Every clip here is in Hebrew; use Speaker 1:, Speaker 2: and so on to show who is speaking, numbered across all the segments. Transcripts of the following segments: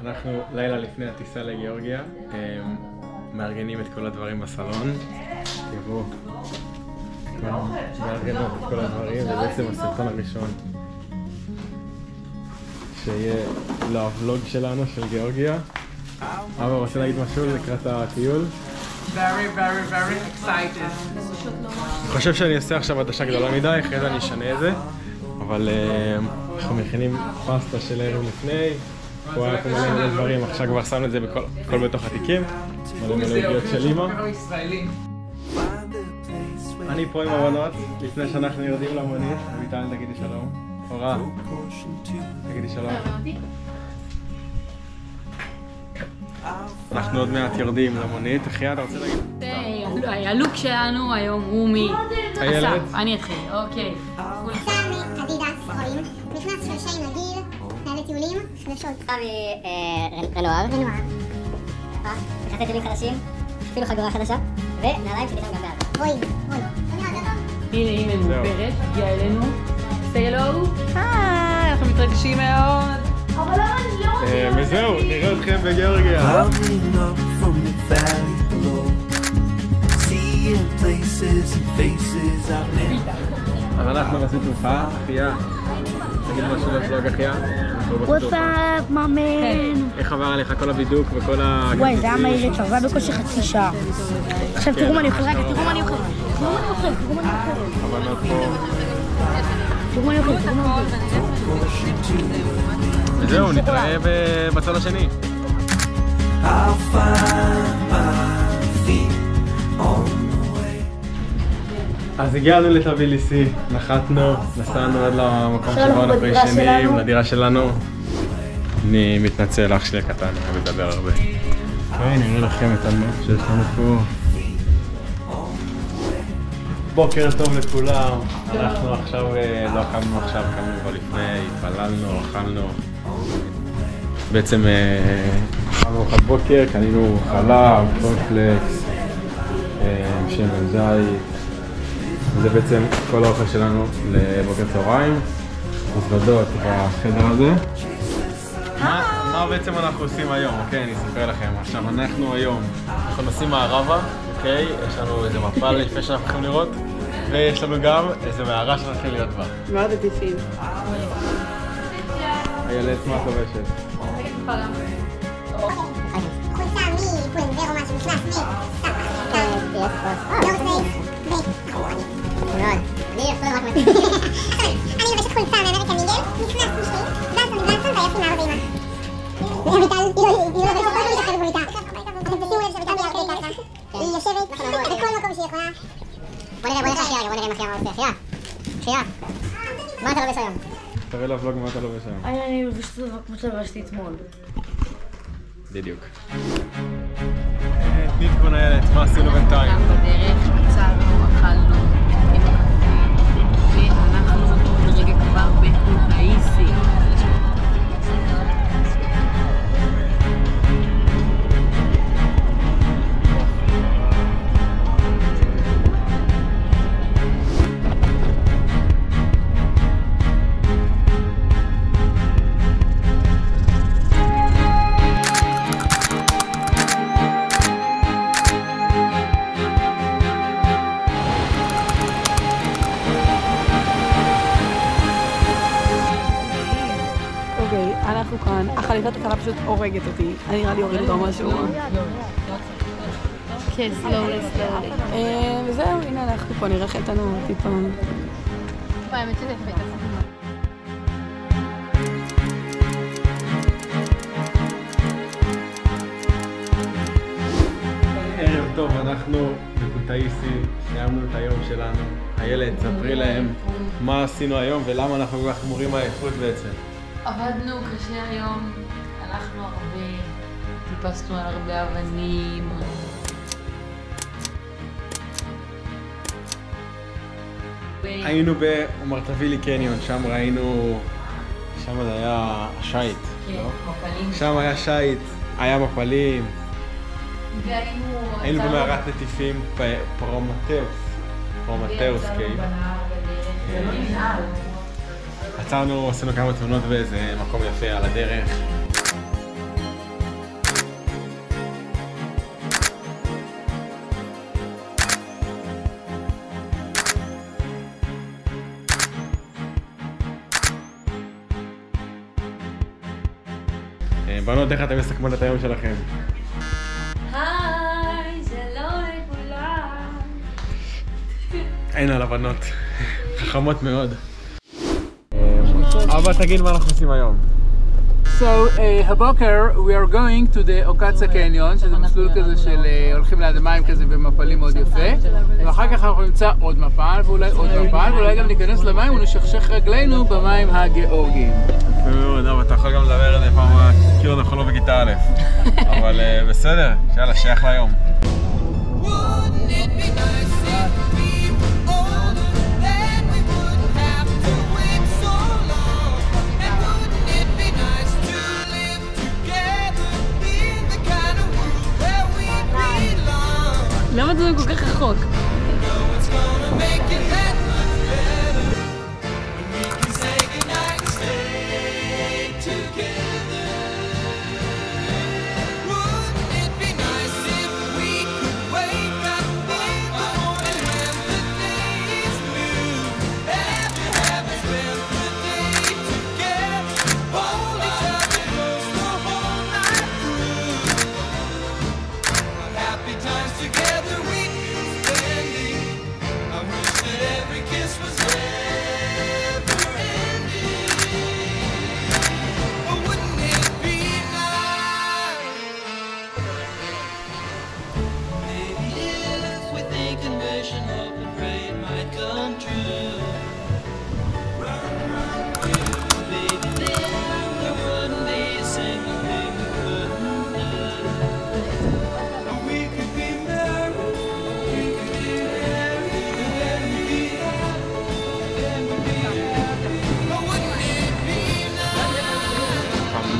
Speaker 1: אנחנו לילה לפני הטיסה לגיאורגיה, מארגנים את כל הדברים בסלון. תראו, מארגנות את כל הדברים, זה בעצם הסרטון הראשון שיהיה לוולוג שלנו של גיאורגיה. אבא, רוצה להגיד משהו לקראת הטיול?
Speaker 2: Very excited.
Speaker 1: אני חושב שאני אעשה עכשיו עדשה גדולה מדי, אחרי זה אני אשנה את זה. אבל אנחנו מכינים פסטה של ערב לפני. פה היה פה מלא דברים, עכשיו כבר שמנו את זה בכל בתוך התיקים. מלא עוגיות של אמא. אני פה עם הבנות, לפני שאנחנו יורדים למונית. אביטל, תגידי שלום. אורה, תגידי שלום. אנחנו עוד מעט יורדים למונית. אחיה, אתה רוצה להגיד?
Speaker 3: הלוק שלנו היום הוא
Speaker 1: איילת?
Speaker 3: אני אתחיל, אוקיי.
Speaker 4: סמי, אדידס, רואים. נכנס שלושה עם הגיל, נעלי טיולים, חדשות.
Speaker 5: סמי רנואר. מכסי טיולים חדשים, אפילו חגורה חדשה, ונעליים שפתאום גם בעד.
Speaker 4: רואים.
Speaker 3: הנה מאופרת, הגיעה אלינו. say hello.
Speaker 2: היי, אנחנו מתרגשים מאוד.
Speaker 4: אבל למה אני לא...
Speaker 1: וזהו, נראה אתכם בגיאורגיה.
Speaker 6: Coming up from the valley below, seeing places and faces I've never.
Speaker 1: אז אנחנו נעשית ממך, אחיה. תגיד משהו לפלוג, אחיה.
Speaker 7: וואטסאפ, מאמן.
Speaker 1: איך עבר עליך כל הבידוק וכל ה...
Speaker 7: וואי, זה היה מהיר יצר, זה היה בקושי חצי שעה. עכשיו תראו מה אני אוכל, רגע, תראו מה אני אוכל. תראו מה אני אוכל, תראו מה אני אוכל.
Speaker 1: הבנות פה.
Speaker 7: תראו מה אני אוכל, תראו מה אני אוכל.
Speaker 1: וזהו, נתראה בצד השני.
Speaker 6: I'll find my feet on the way.
Speaker 1: אז הגענו לטביליסי, נחתנו, נסענו עד למקום שבו אנחנו ישנים, לדירה שלנו. אני מתנצל, אח שלי הקטן, אני מדבר הרבה. נראה לכם את הנוף שיש לנו פה. בוקר טוב לכולם, אנחנו עכשיו, לא קמנו עכשיו, קמנו כבר לפני, התפללנו, אכלנו. בעצם אכלנו ארוחת בוקר, קנינו חלב, קורנפלקס, שמן זית. זה בעצם כל האוכל שלנו לבוקר צהריים, מזוודות בחדר הזה. מה בעצם אנחנו עושים היום? אוקיי, אני אספר לכם. עכשיו אנחנו היום, אנחנו נוסעים מערבה, אוקיי? יש לנו איזה מפה לפני שאנחנו הולכים לראות, ויש לנו גם איזה מערה שאנחנו הולכים להיות בה.
Speaker 2: מאוד עדיפים.
Speaker 1: איילת, מה את לובשת?
Speaker 4: חולצה מפוינבר או משהו, נכנס אני לובשת חולצה מאמריקן ניגל, נכנס משלי, דלסון ועייפים מארבע אימא. אביטל, היא לא לובשת כל מיני חלק במיטה. אתם תשימו לב שאביטל ביחד ככה. היא יושבת בכל מקום שהיא יכולה.
Speaker 5: בוא נראה מה אחיה עושה. אחיה, מה אתה לובש היום?
Speaker 1: תראה לבלוג מה אתה לובש היום.
Speaker 7: אני לובשת את זה כמו שלבשתי אתמול.
Speaker 1: בדיוק. תני תגון איילת, מה עשינו בינתיים?
Speaker 3: גם בדרך, יצאנו, אכלנו עם הקפה, ואנחנו רגע כבר בקוטאיסי.
Speaker 2: אנחנו כאן, החליפת הקלה פשוט הורגת אותי. אני נראה לי הוריד אותו משהו.
Speaker 3: כן, סלולי.
Speaker 2: וזהו, הנה אנחנו פה, נראה חלטנו טיפה.
Speaker 3: האמת שזה יפה.
Speaker 1: ערב טוב, אנחנו בקוטאיסי, סיימנו את היום שלנו. איילת, ספרי להם מה עשינו היום ולמה אנחנו כל כך גמורים מהעייפות בעצם.
Speaker 3: עבדנו קשה היום, הלכנו הרבה, טיפסנו על הרבה אבנים.
Speaker 1: היינו במרטווילי קניון, שם ראינו, שם זה היה שייט, לא?
Speaker 3: מפלים.
Speaker 1: שם היה שייט, היה מפלים. היינו במערת נטיפים פרומטאוס קייב. עצרנו, עשינו כמה תמונות באיזה מקום יפה על הדרך. בנות, איך אתם מסכמות את היום שלכם?
Speaker 3: היי, שלום לכולם.
Speaker 1: אין על הבנות, חכמות מאוד. אבא, תגיד מה אנחנו עושים היום.
Speaker 8: So, הבוקר we are going to the אוקציה קניון, שזה מסלול כזה של הולכים ליד המים כזה ומפלים מאוד יפה, ואחר כך אנחנו נמצא עוד מפל ואולי עוד מפל, ואולי גם ניכנס למים ונשכשך רגלינו במים הגיאורגיים.
Speaker 1: יפה מאוד, אבל אתה יכול גם לדבר על זה פעם כאילו אנחנו לא בכיתה א', אבל בסדר, יאללה, שייך ליום.
Speaker 2: למה זה כל כך רחוק?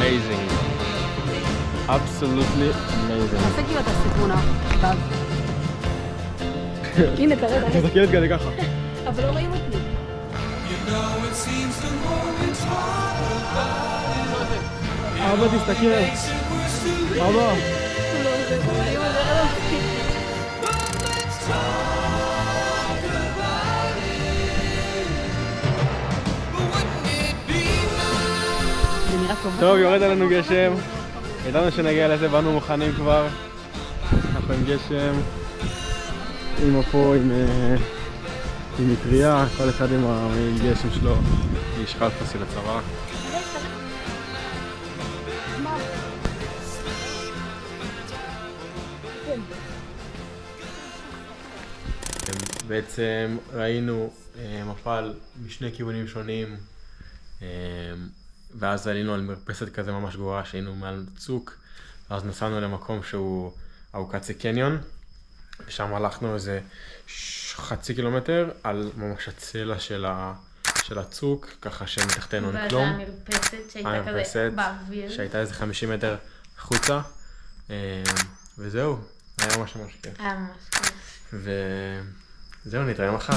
Speaker 1: Amazing. Absolutely amazing.
Speaker 2: תעשה כאילו אתה סיפונה. הנה, תראה.
Speaker 1: אתה מסתכלת כזה ככה.
Speaker 2: אבל לא רואים אותי.
Speaker 1: אבא, תסתכל. אבא. טוב, יורד עלינו גשם. ידענו שנגיע לזה, באנו מוכנים כבר. אנחנו עם גשם. אמא פה עם מטריה, כל אחד עם הגשם שלו. איש חלפסי לצבא. בעצם ראינו מפל משני כיוונים שונים, ואז עלינו על מרפסת כזה ממש גבוהה שהיינו מעל צוק, ואז נסענו למקום שהוא אוקציה קניון, ושם הלכנו איזה חצי קילומטר על ממש הצלע של הצוק, ככה שמתחתנו אין כלום.
Speaker 3: והמרפסת שהייתה כזה באוויר.
Speaker 1: שהייתה איזה 50 מטר החוצה, וזהו, היה ממש כיף.
Speaker 3: היה ממש כיף.
Speaker 1: וזהו, נתראה מחר.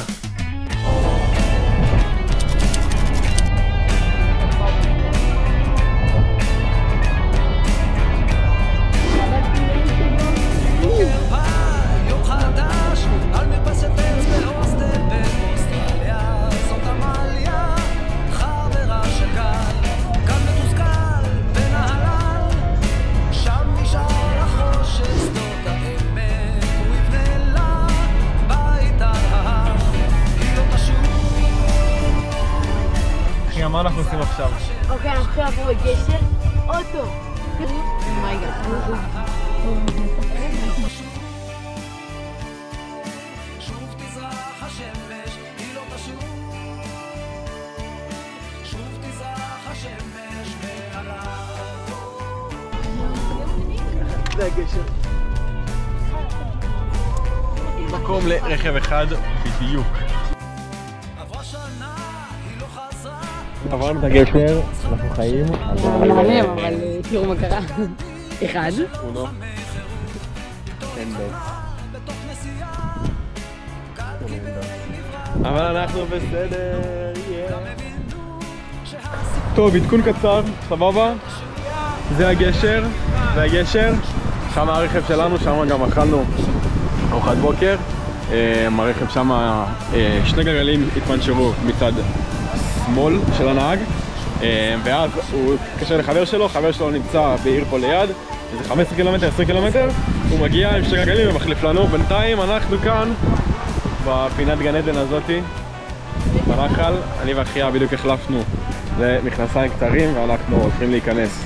Speaker 1: מה אנחנו עושים עכשיו?
Speaker 7: אוקיי, אנחנו עכשיו עבור בגשר. אוטו.
Speaker 2: אומייגאד.
Speaker 6: שוב תזרח השמש, היא לא תשוב. שוב תזרח השמש מעליו.
Speaker 1: זה הגשר. מקום לרכב אחד בדיוק. עברנו את הגשר, אנחנו חיים.
Speaker 2: מעניין, אבל תראו מה קרה. אחד.
Speaker 1: אונו. אין דו. אבל אנחנו בסדר. טוב, עדכון קצר, סבבה? זה הגשר, שם הרכב שלנו, שם גם אכלנו ארוחת בוקר. הרכב שם, שני גלגלים התפנצ'רו מצד שמאל של הנהג, ואז הוא התקשר לחבר שלו, חבר שלו נמצא בעיר פה ליד, איזה 15 קילומטר, 20 קילומטר, הוא מגיע עם שתי גלגלים ומחליף לנו. בינתיים אנחנו כאן בפינת גן עדן הזאתי, בנחל, אני ואחיה בדיוק החלפנו למכנסיים קצרים ואנחנו הולכים להיכנס.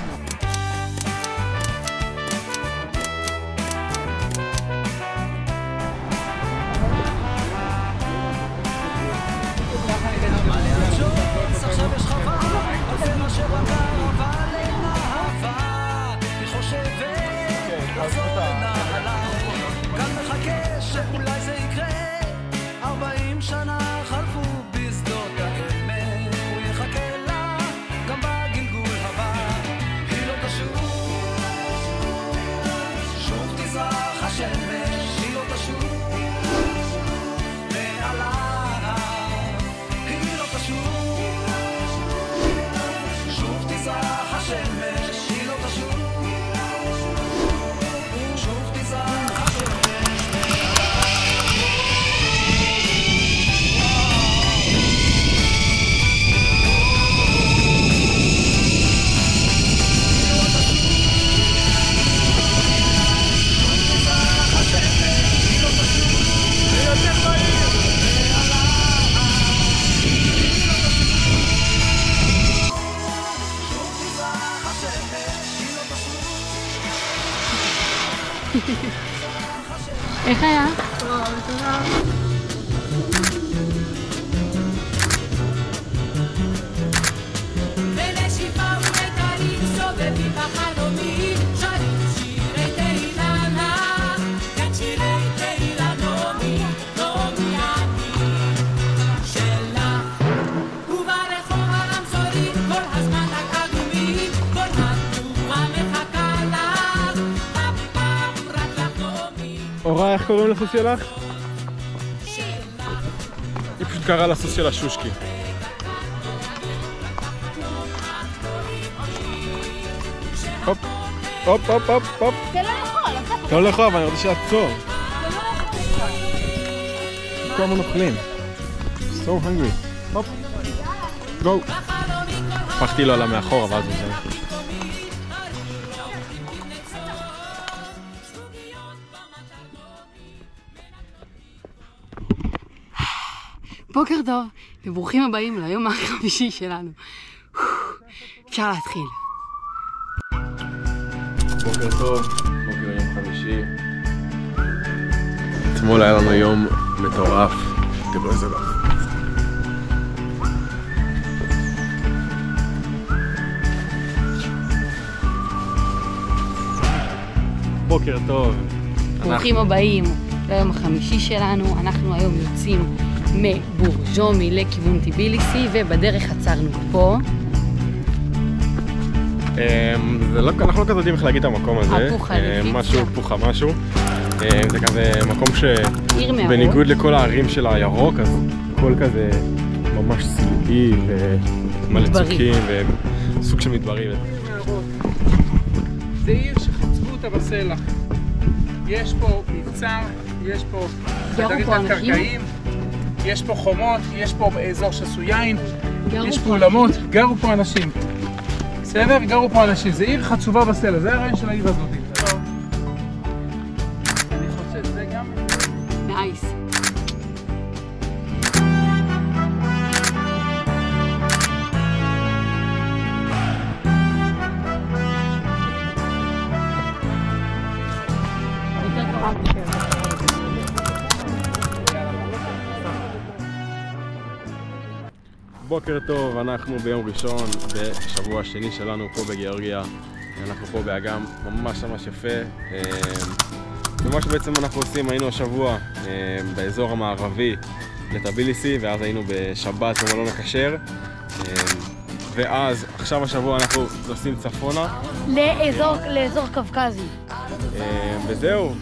Speaker 3: איך היה?
Speaker 1: אורה, איך קוראים לסוס שלך? היא פשוט קראה לסוס שלה שושקי. הופ, הופ, הופ, הופ, הופ.
Speaker 7: אתה לא יכול,
Speaker 1: אתה לא יכול, אבל אני רוצה שעצור. כל הזמן אוכלים. So hungry. הופ. Go. הפכתי לו עלה מאחורה, ואז הוא זה.
Speaker 2: בוקר טוב, וברוכים הבאים ליום החמישי שלנו. אפשר להתחיל.
Speaker 1: בוקר טוב, בוקר יום חמישי. אתמול היה לנו יום מטורף. תראו איזה דף. בוקר טוב.
Speaker 2: ברוכים הבאים ליום החמישי שלנו. אנחנו היום יוצאים מבורג'ומי לכיוון טיביליסי, ובדרך עצרנו פה.
Speaker 1: אנחנו לא כזה יודעים איך להגיד את המקום הזה. משהו פוחה משהו. זה כזה מקום שבניגוד לכל הערים של הירוק, אז הכל כזה ממש סלעי ומלא צוקים וסוג של מדברי.
Speaker 8: זה עיר שחצבו אותה בסלע. יש פה מבצר, יש פה חדרים תת-קרקעיים, יש פה חומות, יש פה אזור שעשו יין, יש פה אולמות, גרו פה אנשים. בסדר? גרו פה אנשים. זה עיר חצובה בסלע, זה הרעיון של העיר הזאת. אני חושב, זה גם...
Speaker 2: נייס.
Speaker 1: בוקר טוב, אנחנו ביום ראשון בשבוע השני שלנו פה בגיאורגיה. אנחנו פה באגם ממש יפה. ומה שבעצם אנחנו עושים, היינו השבוע באזור המערבי לטיביליסי, ואז היינו בשבת במלון הכשר. ואז עכשיו השבוע אנחנו נוסעים צפונה
Speaker 7: לאזור קווקזי.
Speaker 1: וזהו.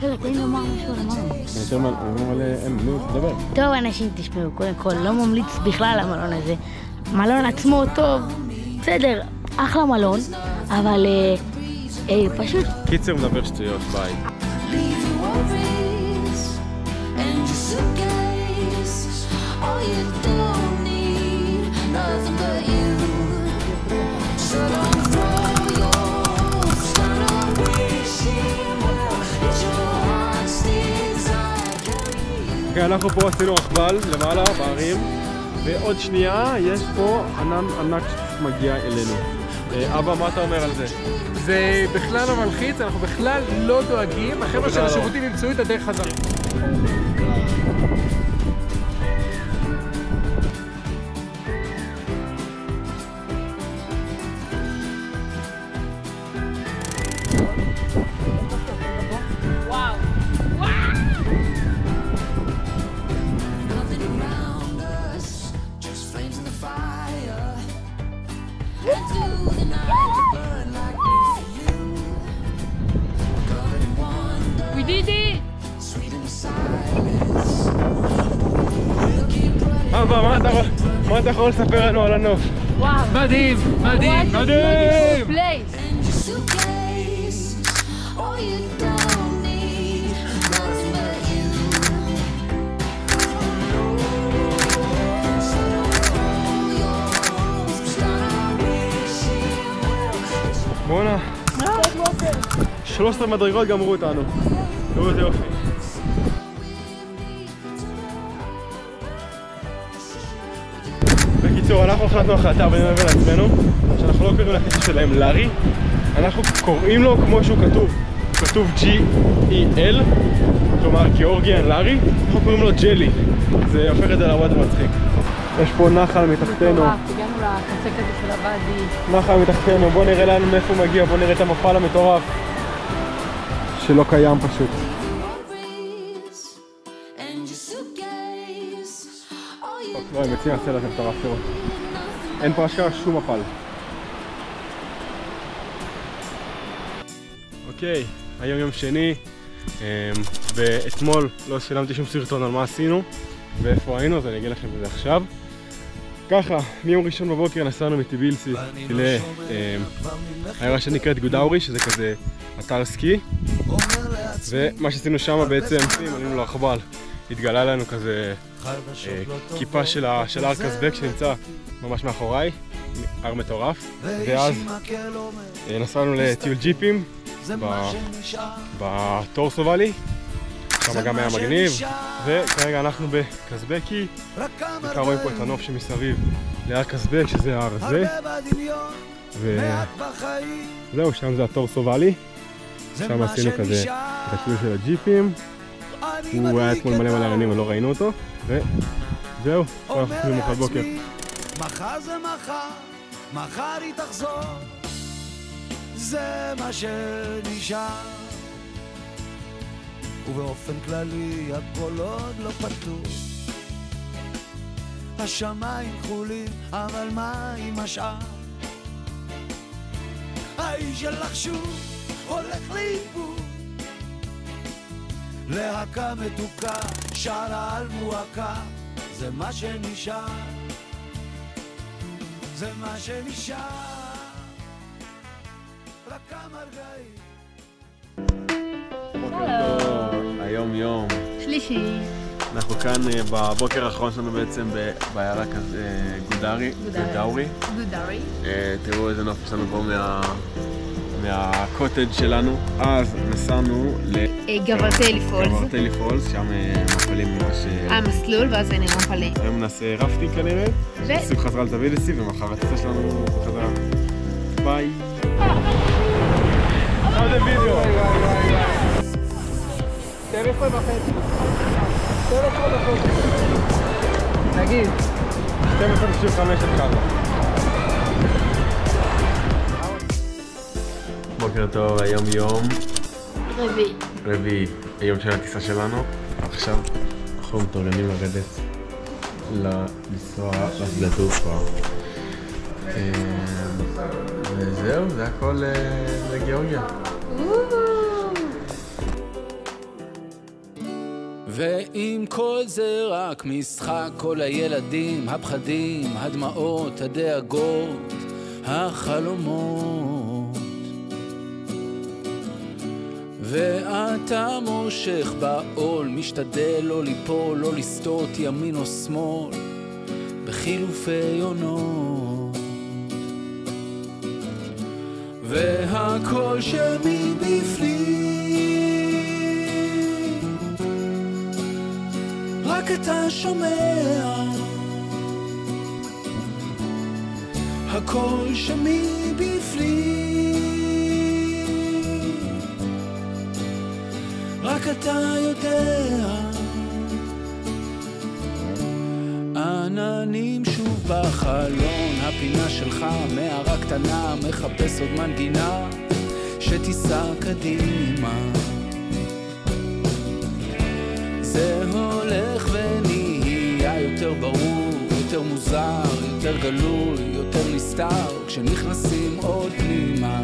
Speaker 7: תן לי לומר משהו על המלון.
Speaker 1: אין, תדבר.
Speaker 7: טוב אנשים, תשמעו, קודם כל לא ממליץ בכלל המלון הזה. מלון עצמו טוב, בסדר, אחלה מלון, אבל פשוט...
Speaker 1: קיצר מדבר שטויות, ביי.
Speaker 6: All you don't need, nothing but you.
Speaker 1: אנחנו פה עשינו רכבל למעלה בערים, ועוד שנייה יש פה ענן ענק שמגיע אלינו. אבא, מה אתה אומר על זה?
Speaker 8: זה בכלל לא מלחיץ, אנחנו בכלל לא דואגים, החבר'ה של השירותים ימצאו את הדרך חזרה.
Speaker 1: אבא, מה אתה יכול לספר לנו על הנוף?
Speaker 8: וואו, מדהים, מדהים, מדהים!
Speaker 1: בואנה, 13 מדרגות גמרו אותנו. תראו איזה יופי. בקיצור, אנחנו החלטנו החלטה בינינו לבין עצמנו, שאנחנו לא קוראים לקטע שלהם לארי, אנחנו קוראים לו כמו שהוא כתוב. הוא כתוב G-E-L, כלומר גיאורגיאן לארי, אנחנו קוראים לו ג'לי. זה הופך את זה להרבה יותר מצחיק. יש פה נחל מתחתנו.
Speaker 2: הגענו לקצה כזה של הוואדי.
Speaker 1: נחל מתחתנו, בוא נראה לנו מאיפה הוא מגיע, בוא נראה את המפל המטורף. שלא קיים פשוט. לא, הם יוצאים מהסלע הזה מטורף, תראו. אין פה אשכרה שום מפל. אוקיי, היום יום שני, ואתמול לא צילמתי שום סרטון על מה עשינו ואיפה היינו, אז אני אגיד לכם את זה עכשיו. ככה, מיום ראשון בבוקר נסענו מטיבילסי לעיירה שנקראת גודאורי, שזה כזה אתר סקי, ומה שעשינו שם בעצם, עלינו לרכבל, התגלה לנו כזה כיפה של הר קזבק שנמצא ממש מאחוריי, הר מטורף, ואז נסענו לטיול ג'יפים בטורסו ואלי, שם גם היה מגניב, וכרגע אנחנו בקזבקי, וכאן רואים פה את הנוף שמסביב להר קזבק, שזה ההר הזה, וזהו, שם זה הטורסו ואלי, שם עשינו כזה את הטיול של הג'יפים, הוא היה אתמול מלא עניינים, אבל לא ראינו אותו, וזהו, אנחנו חושבים מחר בוקר.
Speaker 6: מחר זה מחר, מחר היא תחזור, זה מה שנשאר, ובאופן כללי הכל עוד לא פתור, השמיים כחולים, אבל מה עם השאר? האיש שלך שוב הולך לאיבוד, להקה מתוקה, שרה על מועקה, זה מה שנשאר, זה מה שנשאר, רק כמה רגעים.
Speaker 1: בוקר טוב, היום יום
Speaker 2: שלישי.
Speaker 1: אנחנו כאן בבוקר האחרון שלנו בעצם בעיירה גודאורי. תראו איזה נוף יש לנו פה מהקוטג' שלנו. אז נסענו
Speaker 2: לגברטלי פולס,
Speaker 1: שם מפלים ממש...
Speaker 2: המסלול, ואז זה נראה מפלים.
Speaker 1: היום נעשה רפטינג כנראה, נסים חזרה לטביליסי, ומחר הטיסה שלנו בחזרה. ביי! עוד וידאו!
Speaker 8: 12 וחצי. נגיד
Speaker 1: 12:95 התחלנו. בוקר טוב, היום יום רביעי, היום של הטיסה שלנו. עכשיו אנחנו מתורגלים לרדת לנסוע לשדה תעופה, וזהו, זה הכל לגיאורגיה.
Speaker 9: ואם כל זה רק משחק, כל הילדים, הפחדים, הדמעות, הדאגות, החלומות, ואתה מושך בעול, משתדל לא ליפול, לא לסטות ימין או שמאל, בחילופי עונות. והקול שמבפנים רק אתה שומע, הקול שמבפנים רק אתה יודע. עננים שוב בחלון, הפינה שלך מערה קטנה, מחפש עוד מנגינה שתיסע קדימה. זה הולך ונהיה יותר ברור, יותר מוזר, יותר גלוי, יותר נסתר, כשנכנסים עוד פנימה.